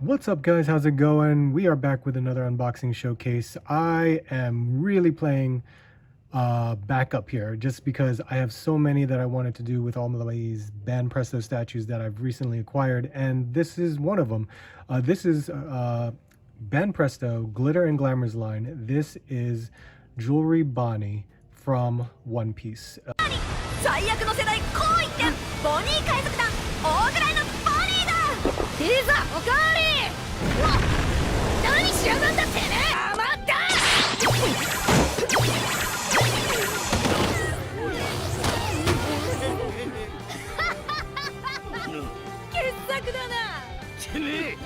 What's up guys, how's it going? We are back with another unboxing showcase. I am really playing backup here just because I have so many that I wanted to do with all of these Banpresto statues that I've recently acquired, and this is one of them. This is Banpresto Glitter and Glamours line. This is Jewelry Bonney from One Piece. 最悪の世代こう一点ボニー海賊団大ぐらいのボニーだいざおかわりうわ何しやがんだってね余った傑作だなてめえ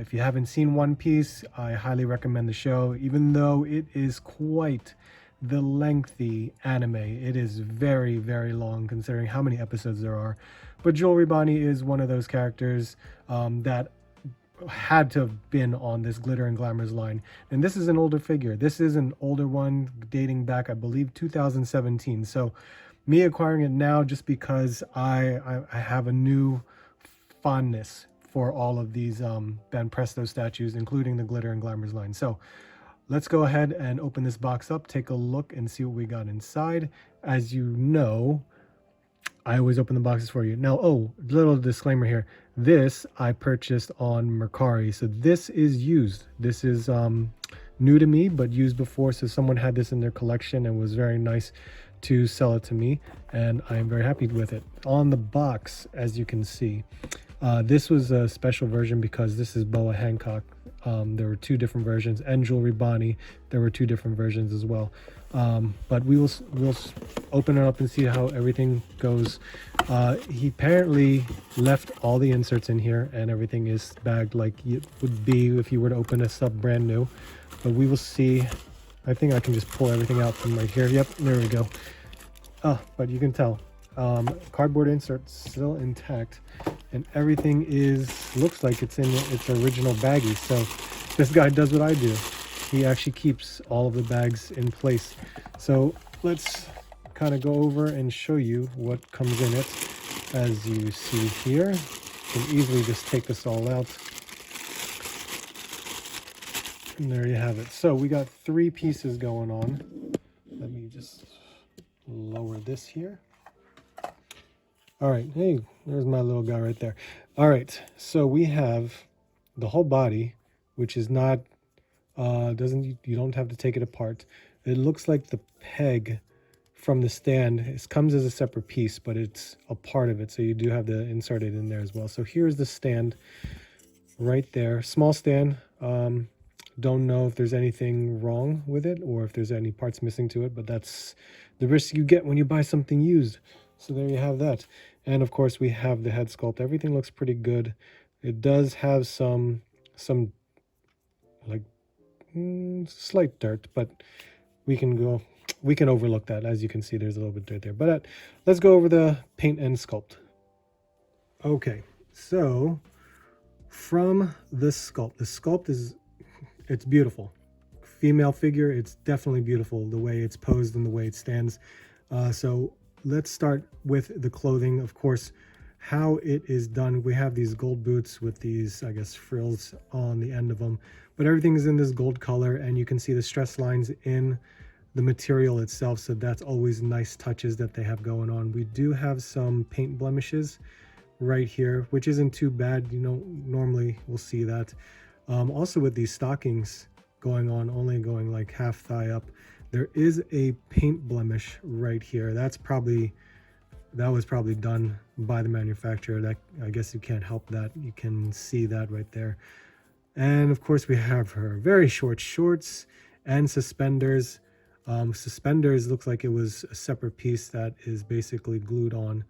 If you haven't seen One Piece, I highly recommend the show, even though it is quite the lengthy anime. It is very, very long considering how many episodes there are. But Jewelry Bonney is one of those characters that had to have been on this Glitter and Glamours line. And this is an older figure. This is an older one dating back, I believe, 2017. So me acquiring it now just because I have a new fondness for all of these Banpresto statues, including the Glitter and Glamours line. So let's go ahead and open this box up, take a look and see what we got inside. As you know, I always open the boxes for you. Now, oh, little disclaimer here. This I purchased on Mercari. So this is used. This is new to me, but used before. So someone had this in their collection and was very nice to sell it to me. And I am very happy with it. On the box, as you can see, this was a special version because this is Boa Hancock. There were two different versions, and Jewelry Bonney, there were two different versions as well. But we'll open it up and see how everything goes. He apparently left all the inserts in here, and everything is bagged like it would be if you were to open this up brand new. But we will see. I think I can just pull everything out from right here. Yep, there we go. But you can tell. Cardboard inserts still intact, and everything looks like it's in its original baggie. So this guy does what I do. He actually keeps all of the bags in place. So let's kind of go over and show you what comes in it. As you see here, you can easily just take this all out. And there you have it. So we got three pieces going on. Let me just lower this here. All right, hey, there's my little guy right there. All right, so we have the whole body, which is not, you don't have to take it apart. It looks like the peg from the stand. It comes as a separate piece, but it's a part of it, so you do have to insert it in there as well. So here's the stand right there. Small stand. Don't know if there's anything wrong with it or if there's any parts missing to it, but that's the risk you get when you buy something used. So there you have that. And of course we have the head sculpt. Everything looks pretty good. It does have some like slight dirt, but we can overlook that. As you can see, there's a little bit of dirt there. But let's go over the paint and sculpt. Okay, so from the sculpt is, it's beautiful. Female figure, it's definitely beautiful, the way it's posed and the way it stands. So let's start with the clothing. Of course, how it is done. We have these gold boots with these, I guess, frills on the end of them, but everything is in this gold color, and you can see the stress lines in the material itself. So that's always nice touches that they have going on. We do have some paint blemishes right here, which isn't too bad. You know, normally we'll see that. Also with these stockings going on, only going like half thigh up, there is a paint blemish right here. That was probably done by the manufacturer. That, I guess you can't help that. You can see that right there. And of course we have her very short shorts and suspenders. Suspenders looks like it was a separate piece that is basically glued on,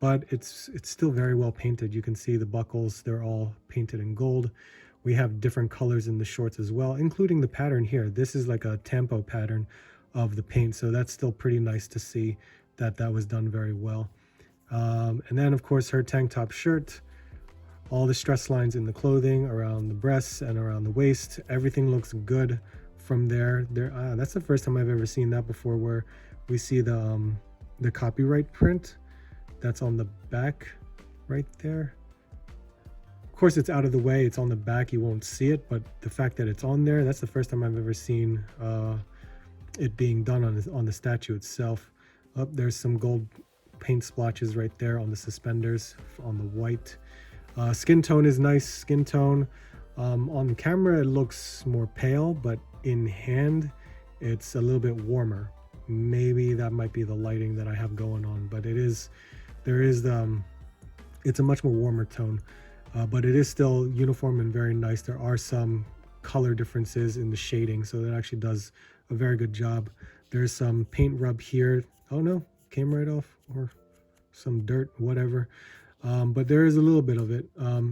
but it's still very well painted. You can see the buckles, they're all painted in gold. We have different colors in the shorts as well, including the pattern here. This is like a tampo pattern of the paint, so that's still pretty nice to see that that was done very well. And then of course her tank top shirt, all the stress lines in the clothing around the breasts and around the waist, everything looks good from there. That's the first time I've ever seen that before, where we see the copyright print that's on the back right there. course, it's out of the way. It's on the back. You won't see it, but the fact that it's on there, that's the first time I've ever seen it being done on the statue itself. Oh, there's some gold paint splotches right there on the suspenders, on the white. Skin tone is nice. Skin tone. On camera, it looks more pale, but in hand, it's a little bit warmer. Maybe that might be the lighting that I have going on, but it's a much more warmer tone, but it is still uniform and very nice. There are some color differences in the shading, so that actually does a very good job. There's some paint rub here. Oh no, came right off, or some dirt, whatever. But there is a little bit of it.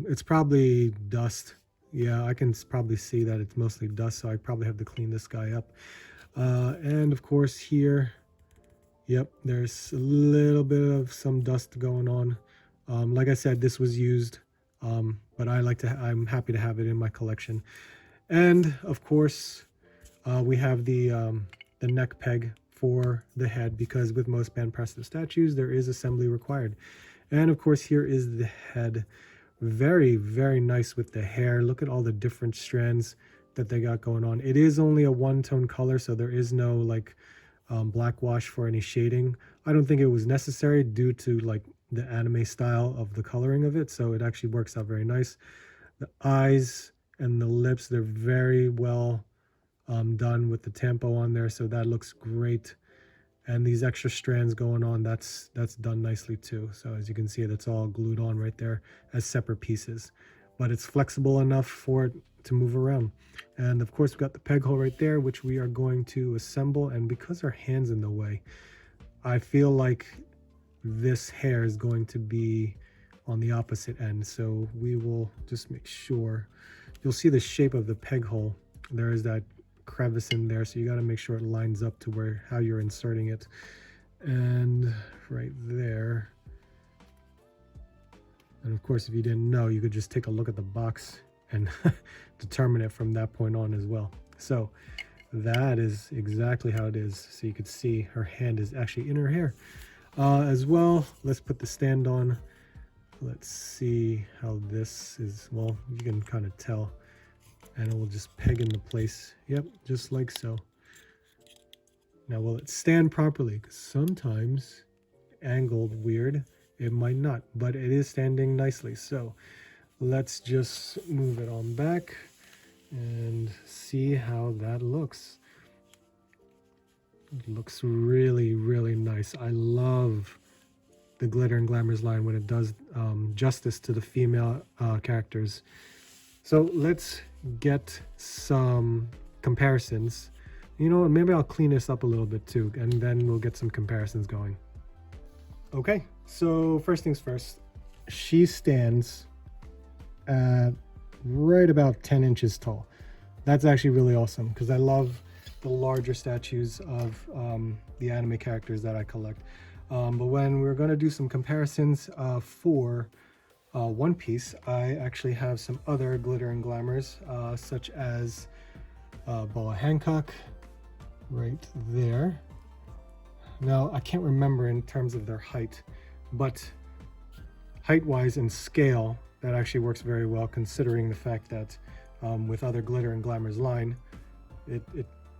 It's probably dust. Yeah, I can probably see that it's mostly dust, so I probably have to clean this guy up. And of course here, yep, there's a little bit of some dust going on. Like I said, this was used, but I'm happy to have it in my collection. And of course, we have the neck peg for the head, because with most Banpresto statues, there is assembly required. And of course, here is the head. Very, very nice with the hair. Look at all the different strands that they got going on. It is only a one-tone color, so there is no like black wash for any shading. I don't think it was necessary due to like the anime style of the coloring of it, so it actually works out very nice. The eyes and the lips, they're very well done with the tempo on there, so that looks great. And these extra strands going on, that's done nicely too. So as you can see, that's all glued on right there as separate pieces, but it's flexible enough for it to move around. And of course, we've got the peg hole right there, which we are going to assemble. And because our hand's in the way, I feel like this hair is going to be on the opposite end. So we will just make sure. You'll see the shape of the peg hole. There is that crevice in there, so you got to make sure it lines up to how you're inserting it. And right there. And of course, if you didn't know, you could just take a look at the box and determine it from that point on as well. So that is exactly how it is. So you could see her hand is actually in her hair as well. Let's put the stand on. Let's see how this is. Well, you can kind of tell. And it will just peg into place. Yep, just like so. Now, will it stand properly? Because sometimes, angled weird, it might not. But it is standing nicely. So, let's just move it on back and see how that looks. It looks really, really nice. I love the Glitter and Glamours line when it does justice to the female characters. So, let's get some comparisons. You know what, maybe I'll clean this up a little bit too, and then we'll get some comparisons going. Okay, so first things first, she stands at right about 10 inches tall. That's actually really awesome, because I love the larger statues of the anime characters that I collect. But when we're going to do some comparisons for One Piece, I actually have some other Glitter and Glamours, such as Boa Hancock right there. Now, I can't remember in terms of their height, but height-wise and scale, that actually works very well, considering the fact that with other Glitter and Glamours line,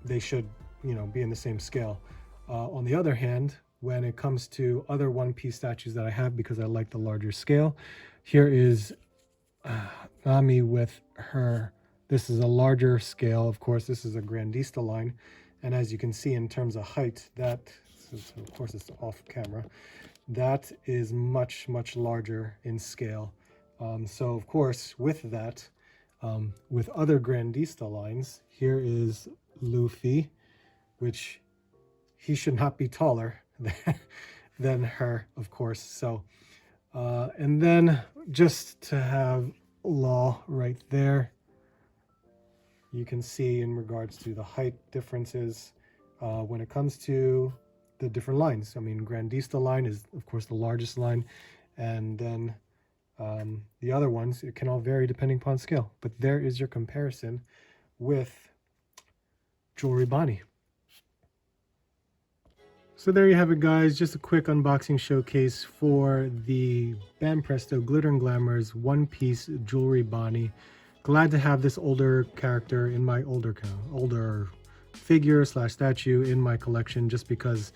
they should, you know, be in the same scale. On the other hand, when it comes to other One Piece statues that I have, because I like the larger scale, here is Nami with her. This is a larger scale. Of course, this is a Grandista line. And as you can see in terms of height, that, of course, it's off camera, that is much, much larger in scale. So, of course, with that, with other Grandista lines, here is Luffy, which he should not be taller than her, of course. So, and then just to have Law right there, you can see in regards to the height differences when it comes to the different lines. I mean, Grandista line is, of course, the largest line, and then the other ones, it can all vary depending upon scale. But there is your comparison with Jewelry Bonney. So there you have it, guys. Just a quick unboxing showcase for the Banpresto Glitter and Glamours one-piece jewelry Bonney. Glad to have this older character in my older figure / statue in my collection, just because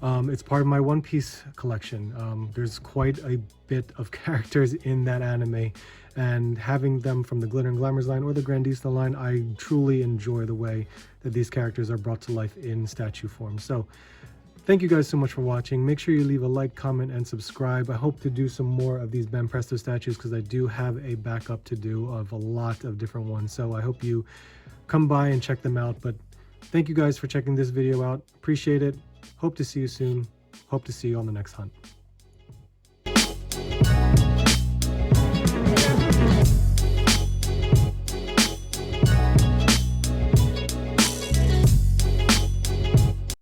it's part of my One Piece collection. There's quite a bit of characters in that anime, and having them from the Glitter and Glamours line or the Grandista line, I truly enjoy the way that these characters are brought to life in statue form. So thank you guys so much for watching. Make sure you leave a like, comment, and subscribe. I hope to do some more of these Banpresto statues because I do have a backup to do of a lot of different ones. So I hope you come by and check them out. But thank you guys for checking this video out. Appreciate it. Hope to see you soon. Hope to see you on the next hunt.